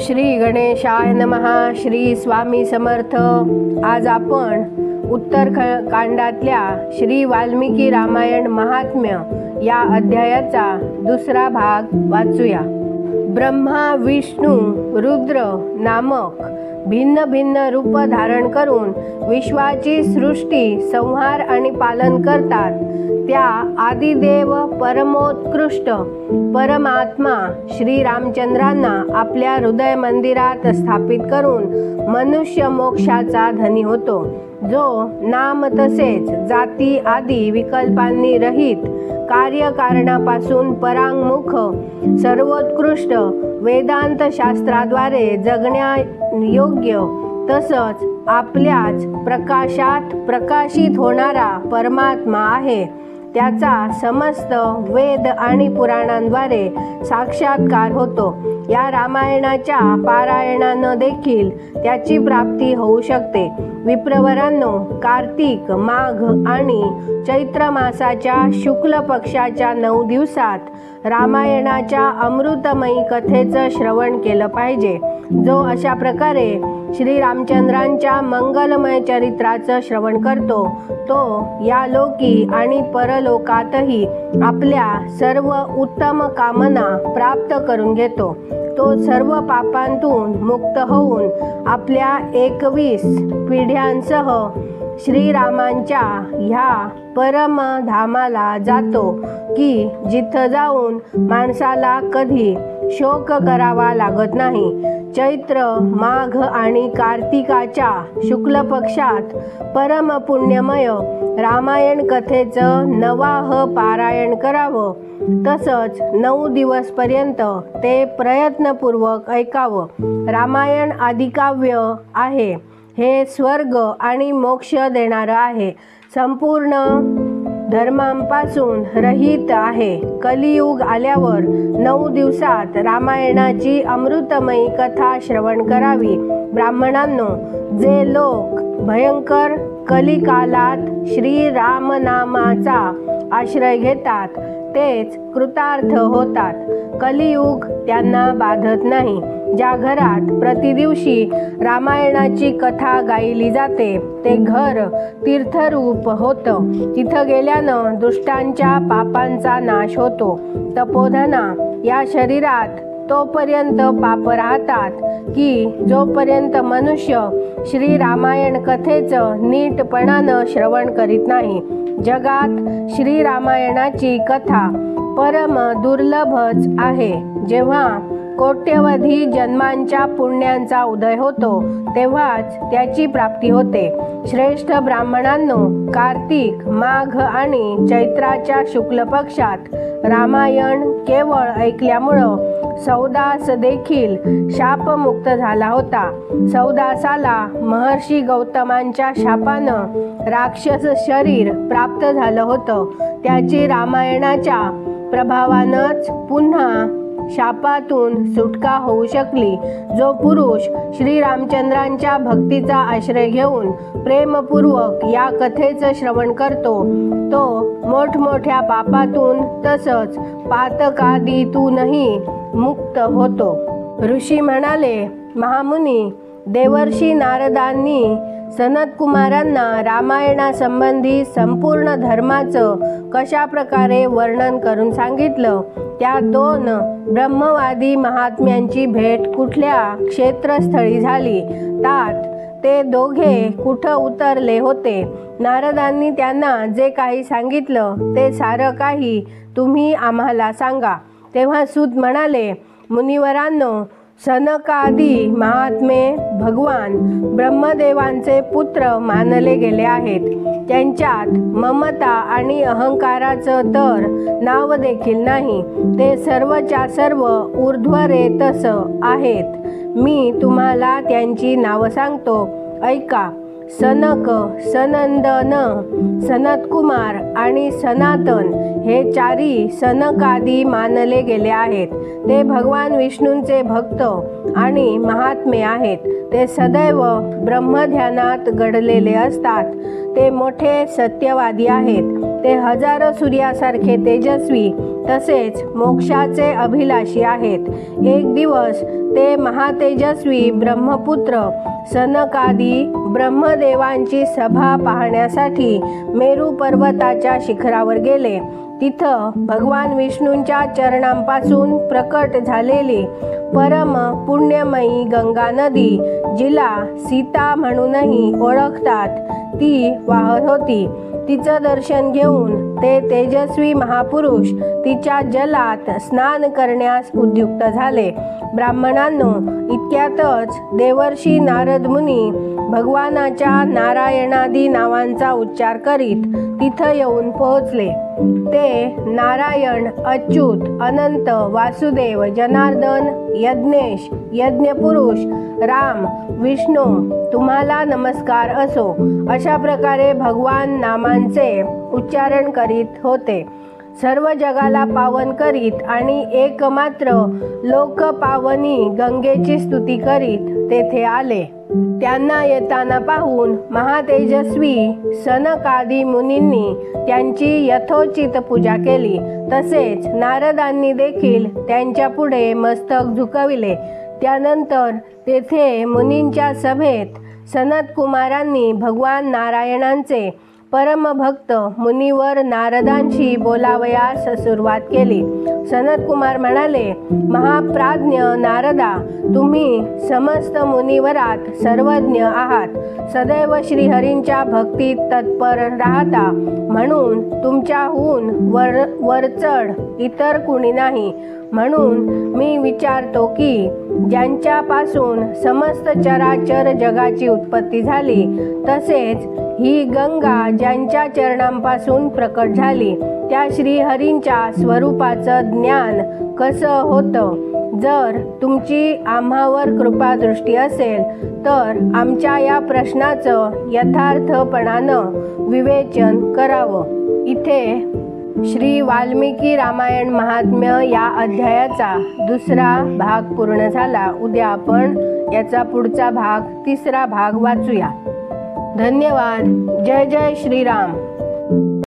श्री गणेशाय नमः. श्री स्वामी समर्थ. आज आपण उत्तरकांडातल्या श्री वाल्मिकी रामायण महात्म्य या अध्यायाचा दुसरा भाग वाचूया. ब्रह्मा, विष्णू, रुद्र नामक भिन्न भिन्न रूप धारण करून विश्वाची सृष्टी, संहार आणि पालन करतात त्या आदिदेव परमोत्कृष्ट परमात्मा श्री रामचंद्रांना आपल्या हृदय मंदिरात स्थापित करून मनुष्य मोक्षाचा धनी होतो, जो नाम तसेच जाती आदी विकल्पांनी रहित, कार्यकारणापासून परांगमुख, सर्वोत्कृष्ट वेदांत शास्त्राद्वारे जगण्यायोग्य तसंच आपल्याच प्रकाशात प्रकाशित होणारा परमात्मा आहे. त्याचा समस्त वेद आणि पुराणांद्वारे साक्षात्कार होतो. या रामायणाच्या पारायणानं देखील त्याची प्राप्ती होऊ शकते. विप्रवरांनो, कार्तिक, माघ आणि चैत्र मासाच्या शुक्ल पक्षाच्या 9 दिवसात रामायणाच्या अमृतमयी कथेचं श्रवण केलं पाहिजे, जो अशा प्रकारे श्री रामचंद्रांच्या मंगलमय चरित्राचं श्रवण करतो, तो या लोकी आणि परलोकातही आपल्या सर्व उत्तम कामना प्राप्त करून घेतो. तो सर्व पापांतून मुक्त होऊन आपल्या 21 पिढ्यांसह श्रीरामांच्या ह्या परमधामाला जातो की जिथं जाऊन माणसाला कधी शोक करावा लागत नाही. चैत्र, माघ आणि कार्तिकाच्या शुक्ल पक्षात परम पुण्यमय रामायण कथेचं नवाह पारायण करावं. तसंच 9 दिवसपर्यंत ते प्रयत्नपूर्वक ऐकावं. रामायण आदिकाव्य आहे. हे स्वर्ग आणि मोक्ष देणारं आहे. संपूर्ण धर्मांपासून रहित आहे. कलियुग आल्यावर 9 दिवसात रामायणाची अमृतमयी कथा श्रवण करावी. ब्राह्मणांनो, जे लोक भयंकर कलिकालात श्री रामनामाचा आश्रय घेतात तेच कृतार्थ होतात. कलियुग त्यांना बाधत नाही. ज्या घरात प्रतिदिवशी रामायणाची कथा गायली जाते ते घर तीर्थरूप होतं. तिथं गेल्यानं दुष्टांच्या पापांचा नाश होतो. तपोधना, या शरीरात तोपर्यंत पाप राहतात की जोपर्यंत मनुष्य श्री रामायण कथेचं नीटपणानं श्रवण करीत नाही. जगात श्री रामायणाची कथा परम दुर्लभच आहे. जेव्हा कोट्यवधी जन्मांच्या पुण्यांचा उदय होतो तेव्हाच त्याची प्राप्ती होते. श्रेष्ठ ब्राह्मणांनो, कार्तिक, माघ आणि चैत्राच्या शुक्ल पक्षात रामायण केवळ ऐकल्यामुळं सौदास देखील शापमुक्त झाला होता. सौदासाला महर्षी गौतमांच्या शापानं राक्षस शरीर प्राप्त झालं होतं. त्याची रामायणाच्या प्रभावानंच पुन्हा शापातून सुटका होऊ शकली. जो पुरुष श्री रामचंद्रांच्या भक्तीचा आश्रय घेऊन प्रेमपूर्वक या कथेचं श्रवण करतो तो मोठमोठ्या पापातून तसंच पातकादीतूनही मुक्त होतो. ऋषी म्हणाले, महामुनी, देवर्षी नारदांनी सनतकुमारांना रामायणासंबंधी संपूर्ण धर्माचं कशा प्रकारे वर्णन करून सांगितलं. त्या 2 ब्रह्मवादी महात्म्यांची भेट कुठल्या क्षेत्रस्थळी झाली, तात ते दोघे कुठं उतरले होते. नारदांनी त्यांना जे काही सांगितलं ते सारं काही तुम्ही आम्हाला सांगा. तेव्हा सूत म्हणाले, मुनिवरांनो, सनकादी महात्मे भगवान ब्रह्मदेवांचे पुत्र मानले गेले आहेत. त्यांच्यात ममता आणि अहंकाराचं तर नाव देखील नाही. ते सर्वच्या सर्व ऊर्ध्वरेतस आहेत. मी तुम्हाला त्यांची नावं सांगतो, ऐका. सनक, सनंदन, सनतकुमार आणि सनातन हे 4 सनकादी मानले गेले आहेत. ते भगवान विष्णूंचे भक्त आणि महात्मे आहेत. ते सदैव ब्रह्मध्यानात गडलेले असतात. ते मोठे सत्यवादी आहेत. ते हजारो सूर्यासारखे तेजस्वी तसेच मोक्षाचे अभिलाषी आहेत. एक दिवस ते महातेजस्वी ब्रह्मपुत्र सनकादी ब्रह्मदेवांची सभा पाहण्यासाठी मेरू पर्वताच्या शिखरावर गेले. तिथं भगवान विष्णूंच्या चरणांपासून प्रकट झालेली परम पुण्यमयी गंगा नदी, जिला सीता म्हणूनही ओळखतात, ती वाहत होती. तिचं दर्शन घेऊन ते तेजस्वी महापुरुष तिच्या जलात स्नान करण्यास उद्युक्त झाले. ब्राह्मणांनो, इतक्यातच देवर्षी नारद मुनी भगवानाच्या नारायणादी नावांचा उच्चार करीत तिथं येऊन पोहोचले. ते नारायण, अच्युत, अनंत, वासुदेव, जनार्दन, यज्ञेश, यज्ञपुरुष, राम, विष्णू, तुम्हाला नमस्कार असो, अशा प्रकारे भगवान नामांचे उच्चारण करीत होते. सर्व जगाला पावन करीत आणि एकमात्र लोकपावनी गंगेची स्तुती करीत तेथे आले. त्यांना येताना पाहून महातेजस्वी सनकादी मुनींनी त्यांची यथोचित पूजा केली. तसेच नारदांनी देखील त्यांच्या पुढे मस्तक झुकविले. त्यानंतर तेथे मुनींच्या सभेत सनत कुमारांनी भगवान नारायणांचे परमभक्त मुनिवर नारदांशी बोलावयास सुरुवात केली. सनत कुमार म्हणाले, महाप्राज्ञ नारदा, तुम्ही समस्त मुनिवरात सर्वज्ञ आहात. सदैव श्रीहरींच्या भक्तीत तत्पर राहता, म्हणून तुमच्याहून वरचढ इतर कुणी नाही. म्हणून मी विचारतो की ज्यांच्यापासून समस्त चराचर जगाची उत्पत्ती झाली, तसेच ही गंगा ज्यांच्या चरणांपासून प्रकट झाली, त्या श्रीहरींच्या स्वरूपाचं ज्ञान कसं होतं? जर तुमची आम्हावर कृपादृष्टी असेल तर आमच्या या प्रश्नाचं यथार्थपणानं विवेचन करावं. इथे श्री वाल्मिकी रामायण महात्म्य या अध्यायाचा दुसरा भाग पूर्ण झाला. उद्या आपण याचा पुढचा भाग, तिसरा भाग वाचूया. धन्यवाद. जय जय श्रीराम.